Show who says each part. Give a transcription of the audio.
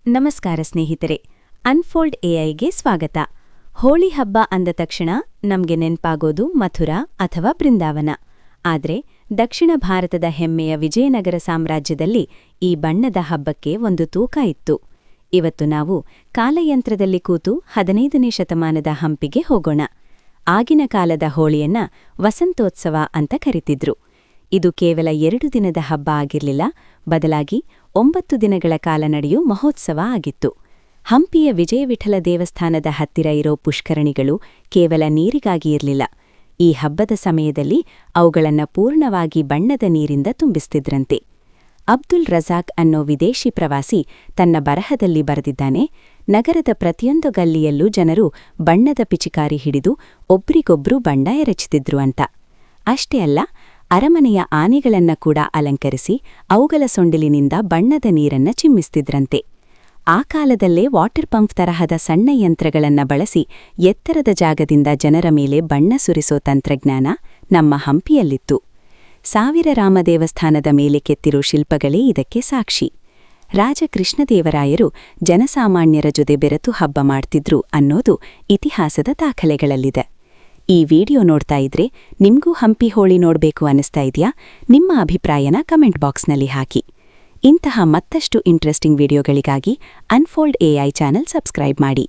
Speaker 1: ನಮಸ್ಕಾರ ಸ್ನೇಹಿತರೆ, ಅನ್ಫೋಲ್ಡ್ ಎಐಗೆ ಸ್ವಾಗತ. ಹೋಳಿ ಹಬ್ಬ ಅಂದ ತಕ್ಷಣ ನಮ್ಗೆ ನೆನ್ಪಾಗೋದು ಮಥುರಾ ಅಥವಾ ಬೃಂದಾವನ. ಆದ್ರೆ ದಕ್ಷಿಣ ಭಾರತದ ಹೆಮ್ಮೆಯ ವಿಜಯನಗರ ಸಾಮ್ರಾಜ್ಯದಲ್ಲಿ ಈ ಬಣ್ಣದ ಹಬ್ಬಕ್ಕೆ ಒಂದು ತೂಕ ಇತ್ತು. ಇವತ್ತು ನಾವು ಕಾಲಯಂತ್ರದಲ್ಲಿ ಕೂತು 15ನೇ ಶತಮಾನದ ಹಂಪಿಗೆ ಹೋಗೋಣ. ಆಗಿನ ಕಾಲದ ಹೋಳಿಯನ್ನ ವಸಂತೋತ್ಸವ ಅಂತ ಕರಿತಿದ್ರು. ಇದು ಕೇವಲ 2 ದಿನದ ಹಬ್ಬ ಆಗಿರಲಿಲ್ಲ, ಬದಲಾಗಿ 9 ದಿನಗಳ ಕಾಲ ನಡೆಯೋ ಮಹೋತ್ಸವ ಆಗಿತ್ತು. ಹಂಪಿಯ ವಿಜಯವಿಠಲ ದೇವಸ್ಥಾನದ ಹತ್ತಿರ ಇರೋ ಪುಷ್ಕರಣಿಗಳು ಕೇವಲ ನೀರಿಗಾಗಿ ಇರಲಿಲ್ಲ. ಈ ಹಬ್ಬದ ಸಮಯದಲ್ಲಿ ಅವುಗಳನ್ನ ಪೂರ್ಣವಾಗಿ ಬಣ್ಣದ ನೀರಿಂದ ತುಂಬಿಸ್ತಿದ್ರಂತೆ. ಅಬ್ದುಲ್ ರಜಾಕ್ ಅನ್ನೋ ವಿದೇಶಿ ಪ್ರವಾಸಿ ತನ್ನ ಬರಹದಲ್ಲಿ ಬರೆದಿದ್ದಾನೆ, ನಗರದ ಪ್ರತಿಯೊಂದು ಗಲ್ಲಿಯಲ್ಲೂ ಜನರು ಬಣ್ಣದ ಪಿಚಿಕಾರಿ ಹಿಡಿದು ಒಬ್ರಿಗೊಬ್ರು ಬಣ್ಣ ಎರಚಿತಿದ್ರು ಅಂತ. ಅಷ್ಟೇ ಅಲ್ಲ, ಅರಮನೆಯ ಆನೆಗಳನ್ನ ಕೂಡ ಅಲಂಕರಿಸಿ ಅವುಗಳ ಸೊಂಡಿಲಿನಿಂದ ಬಣ್ಣದ ನೀರನ್ನ ಚಿಮ್ಮಿಸ್ತಿದ್ರಂತೆ. ಆ ಕಾಲದಲ್ಲೇ ವಾಟರ್ ಪಂಪ್ ತರಹದ ಸಣ್ಣ ಯಂತ್ರಗಳನ್ನ ಬಳಸಿ ಎತ್ತರದ ಜಾಗದಿಂದ ಜನರ ಮೇಲೆ ಬಣ್ಣ ಸುರಿಸೋ ತಂತ್ರಜ್ಞಾನ ನಮ್ಮ ಹಂಪಿಯಲ್ಲಿತ್ತು. ಸಾವಿರ ರಾಮ ದೇವಸ್ಥಾನದ ಮೇಲೆ ಕೆತ್ತಿರೋ ಶಿಲ್ಪಗಳೇ ಇದಕ್ಕೆ ಸಾಕ್ಷಿ. ರಾಜ ಕೃಷ್ಣದೇವರಾಯರು ಜನಸಾಮಾನ್ಯರ ಜೊತೆ ಬೆರೆತು ಹಬ್ಬ ಮಾಡ್ತಿದ್ರು ಅನ್ನೋದು ಇತಿಹಾಸದ ದಾಖಲೆಗಳಲ್ಲಿದೆ. ಈ ವಿಡಿಯೋ ನೋಡ್ತಾ ಇದ್ರೆ ನಿಮ್ಗೂ ಹಂಪಿ ಹೋಳಿ ನೋಡ್ಬೇಕು ಅನ್ನಿಸ್ತಾ ಇದೆಯಾ? ನಿಮ್ಮ ಅಭಿಪ್ರಾಯನ ಕಮೆಂಟ್ ಬಾಕ್ಸ್ನಲ್ಲಿ ಹಾಕಿ. ಇಂತಹ ಮತ್ತಷ್ಟು ಇಂಟ್ರೆಸ್ಟಿಂಗ್ ವಿಡಿಯೋಗಳಿಗಾಗಿ ಅನ್ಫೋಲ್ಡ್ ಎಐ ಚಾನೆಲ್ ಸಬ್ಸ್ಕ್ರೈಬ್ ಮಾಡಿ.